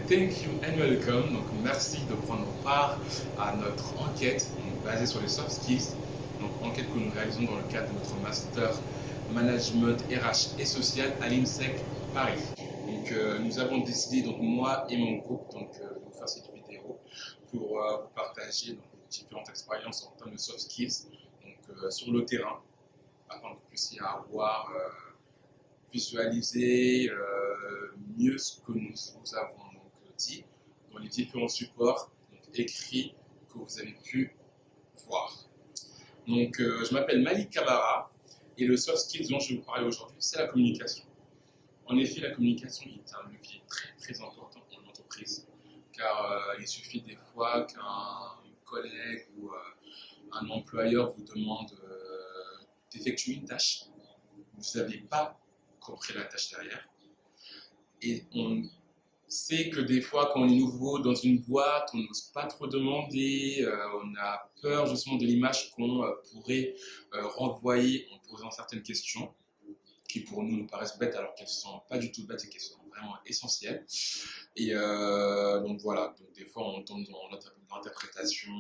Thank you and welcome. Donc, merci de prendre part à notre enquête basée sur les soft skills. Donc, enquête que nous réalisons dans le cadre de notre master management RH et social à l'INSEC Paris. Donc, nous avons décidé, donc moi et mon groupe, de vous faire cette vidéo pour vous partager donc, les différentes expériences en termes de soft skills sur le terrain, afin que vous puissiez avoir visualiser mieux ce que nous vous avons dit dans les différents supports écrits que vous avez pu voir. Donc, je m'appelle Malik Kabara et le soft skills dont je vais vous parler aujourd'hui, c'est la communication. En effet, la communication est un levier très très important en entreprise, car il suffit des fois qu'un collègue ou un employeur vous demande d'effectuer une tâche, vous n'avez pas compris la tâche derrière. Et on sait que des fois, quand on est nouveau dans une boîte, on n'ose pas trop demander, on a peur justement de l'image qu'on pourrait renvoyer en posant certaines questions qui pour nous paraissent bêtes alors qu'elles ne sont pas du tout bêtes et qu'elles sont vraiment essentielles. Et donc voilà, donc des fois on tombe dans l'interprétation,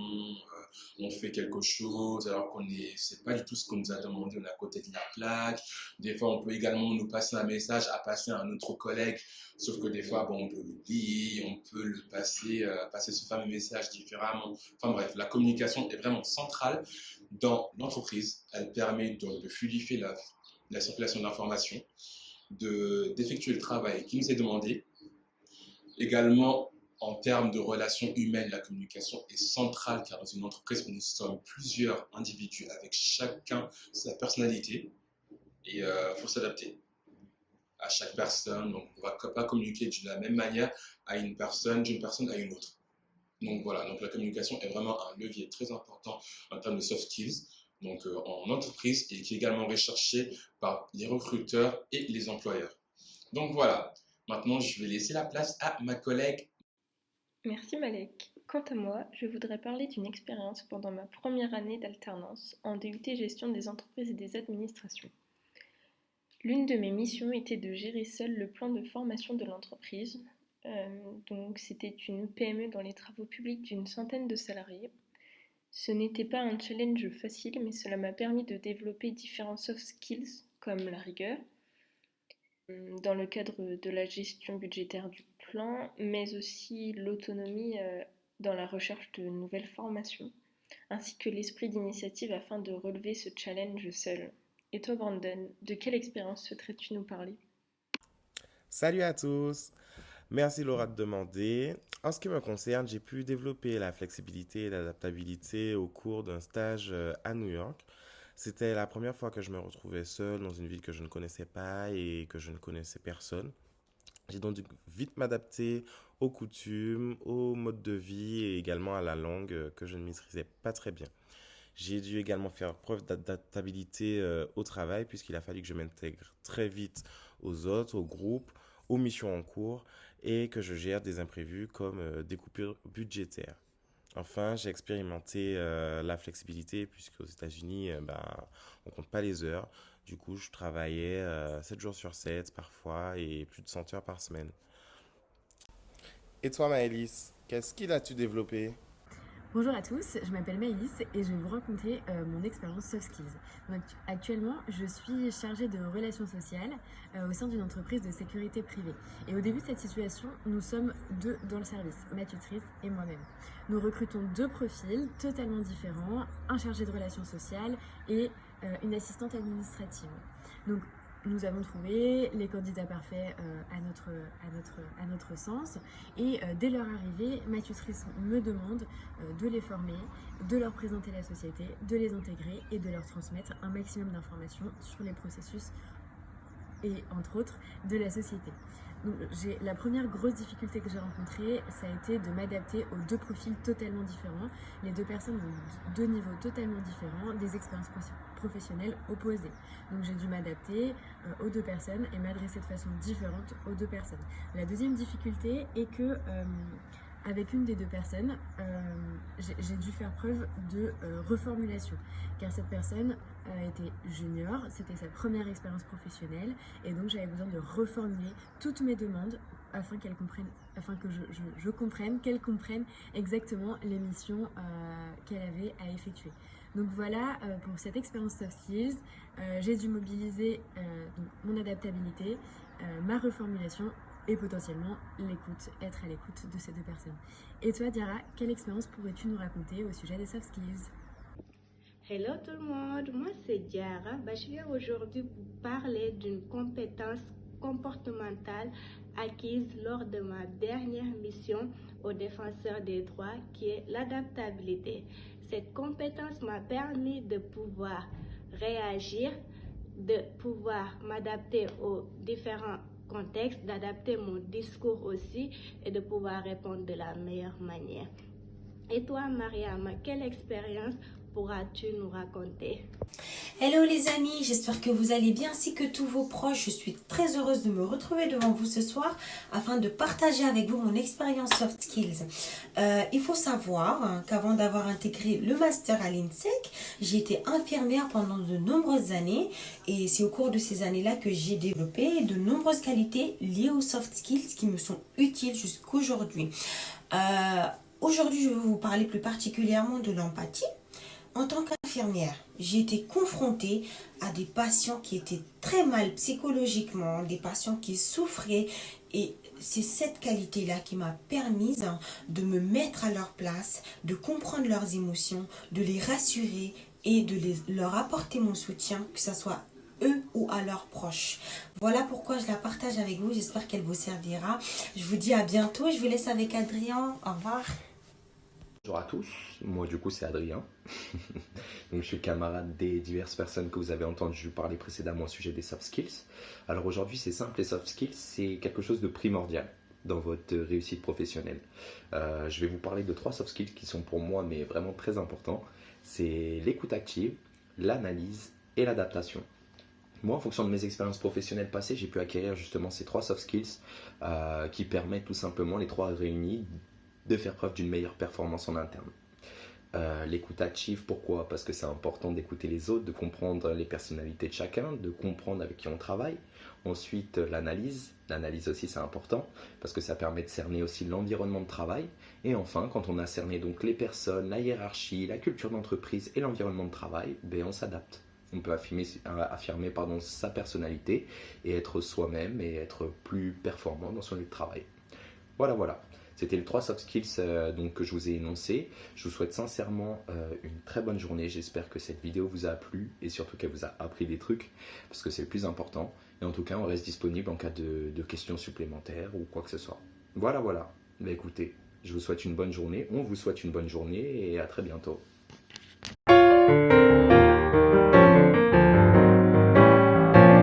on fait quelque chose alors c'est pas du tout ce qu'on nous a demandé, on est à côté de la plaque. Des fois on peut également nous passer un message à passer à un autre collègue, sauf que des fois on peut l'oublier, on peut le passer ce fameux message différemment. Enfin bref, la communication est vraiment centrale dans l'entreprise. Elle permet de fluidifier la circulation d'informations, d'effectuer le travail qui nous est demandé. Également, en termes de relations humaines, la communication est centrale car dans une entreprise où nous sommes plusieurs individus avec chacun sa personnalité et il faut s'adapter à chaque personne. Donc, on ne va pas communiquer de la même manière d'une personne à une autre. Donc voilà, donc la communication est vraiment un levier très important en termes de soft skills, donc en entreprise et qui est également recherché par les recruteurs et les employeurs. Donc voilà, maintenant je vais laisser la place à ma collègue. Merci Malek. Quant à moi, je voudrais parler d'une expérience pendant ma première année d'alternance en DUT Gestion des entreprises et des administrations. L'une de mes missions était de gérer seule le plan de formation de l'entreprise. Donc c'était une PME dans les travaux publics d'une centaine de salariés. Ce n'était pas un challenge facile, mais cela m'a permis de développer différents soft skills comme la rigueur, dans le cadre de la gestion budgétaire du plan, mais aussi l'autonomie dans la recherche de nouvelles formations, ainsi que l'esprit d'initiative afin de relever ce challenge seul. Et toi, Brandon, de quelle expérience souhaiterais-tu nous parler? Salut à tous! Merci Laura de demander. En ce qui me concerne, j'ai pu développer la flexibilité et l'adaptabilité au cours d'un stage à New York. C'était la première fois que je me retrouvais seul dans une ville que je ne connaissais pas et que je ne connaissais personne. J'ai donc dû vite m'adapter aux coutumes, au mode de vie et également à la langue que je ne maîtrisais pas très bien. J'ai dû également faire preuve d'adaptabilité au travail puisqu'il a fallu que je m'intègre très vite aux autres, aux groupes, aux missions en cours et que je gère des imprévus comme des coupures budgétaires. Enfin, j'ai expérimenté la flexibilité puisqu'aux États-Unis, on compte pas les heures. Du coup, je travaillais 7 jours sur 7 parfois et plus de 100 heures par semaine. Et toi, Maëlys, qu'est-ce qu'il a-tu développé? Bonjour à tous, je m'appelle Maëlys et je vais vous raconter mon expérience soft skills. Donc, actuellement, je suis chargée de relations sociales au sein d'une entreprise de sécurité privée. Et au début de cette situation, nous sommes deux dans le service, ma tutrice et moi-même. Nous recrutons deux profils totalement différents, un chargé de relations sociales et une assistante administrative. Donc, nous avons trouvé les candidats parfaits à notre sens et dès leur arrivée, ma tutrice me demande de les former, de leur présenter la société, de les intégrer et de leur transmettre un maximum d'informations sur les processus et entre autres de la société. Donc, la première grosse difficulté que j'ai rencontrée, ça a été de m'adapter aux deux profils totalement différents. Les deux personnes ont deux niveaux totalement différents, des expériences professionnelles opposées. Donc j'ai dû m'adapter aux deux personnes et m'adresser de façon différente aux deux personnes. La deuxième difficulté est que avec une des deux personnes, j'ai dû faire preuve de reformulation, car cette personne était junior, c'était sa première expérience professionnelle, et donc j'avais besoin de reformuler toutes mes demandes afin qu'elle comprenne, afin que je comprenne, qu'elle comprenne exactement les missions qu'elle avait à effectuer. Donc voilà, pour cette expérience soft skills, j'ai dû mobiliser donc mon adaptabilité, ma reformulation et potentiellement l'écoute, être à l'écoute de ces deux personnes. Et toi, Diara, quelle expérience pourrais-tu nous raconter au sujet des soft skills? Hello tout le monde, moi c'est Diara. Je viens aujourd'hui vous parler d'une compétence comportementale acquise lors de ma dernière mission au défenseur des droits, qui est l'adaptabilité. Cette compétence m'a permis de pouvoir réagir, de pouvoir m'adapter aux différents contexte, d'adapter mon discours aussi et de pouvoir répondre de la meilleure manière. Et toi, Mariam, quelle expérience pourras-tu nous raconter? Hello les amis, j'espère que vous allez bien ainsi que tous vos proches. Je suis très heureuse de me retrouver devant vous ce soir afin de partager avec vous mon expérience soft skills. Il faut savoir qu'avant d'avoir intégré le master à l'INSEC, j'ai été infirmière pendant de nombreuses années et c'est au cours de ces années-là que j'ai développé de nombreuses qualités liées aux soft skills qui me sont utiles jusqu'aujourd'hui. Aujourd'hui, je vais vous parler plus particulièrement de l'empathie. En tant qu'infirmière, j'ai été confrontée à des patients qui étaient très mal psychologiquement, des patients qui souffraient, et c'est cette qualité-là qui m'a permise de me mettre à leur place, de comprendre leurs émotions, de les rassurer et de leur apporter mon soutien, que ce soit eux ou à leurs proches. Voilà pourquoi je la partage avec vous, j'espère qu'elle vous servira. Je vous dis à bientôt, je vous laisse avec Adrien, au revoir. Bonjour à tous, moi du coup c'est Adrien, donc je suis camarade des diverses personnes que vous avez entendu parler précédemment au sujet des soft skills. Alors aujourd'hui c'est simple, les soft skills c'est quelque chose de primordial dans votre réussite professionnelle. Je vais vous parler de 3 soft skills qui sont pour moi mais vraiment très importants. C'est l'écoute active, l'analyse et l'adaptation. Moi, en fonction de mes expériences professionnelles passées, j'ai pu acquérir justement ces 3 soft skills qui permettent tout simplement, les 3 réunis, de faire preuve d'une meilleure performance en interne. L'écoute active, pourquoi? Parce que c'est important d'écouter les autres, de comprendre les personnalités de chacun, de comprendre avec qui on travaille. Ensuite, l'analyse. L'analyse aussi, c'est important parce que ça permet de cerner aussi l'environnement de travail. Et enfin, quand on a cerné donc les personnes, la hiérarchie, la culture d'entreprise et l'environnement de travail, on s'adapte. On peut affirmer sa personnalité et être soi-même et être plus performant dans son lieu de travail. Voilà. C'était les 3 soft skills donc, que je vous ai énoncés. Je vous souhaite sincèrement une très bonne journée. J'espère que cette vidéo vous a plu et surtout qu'elle vous a appris des trucs parce que c'est le plus important. Et en tout cas, on reste disponible en cas de questions supplémentaires ou quoi que ce soit. Voilà. Écoutez, je vous souhaite une bonne journée. On vous souhaite une bonne journée et à très bientôt.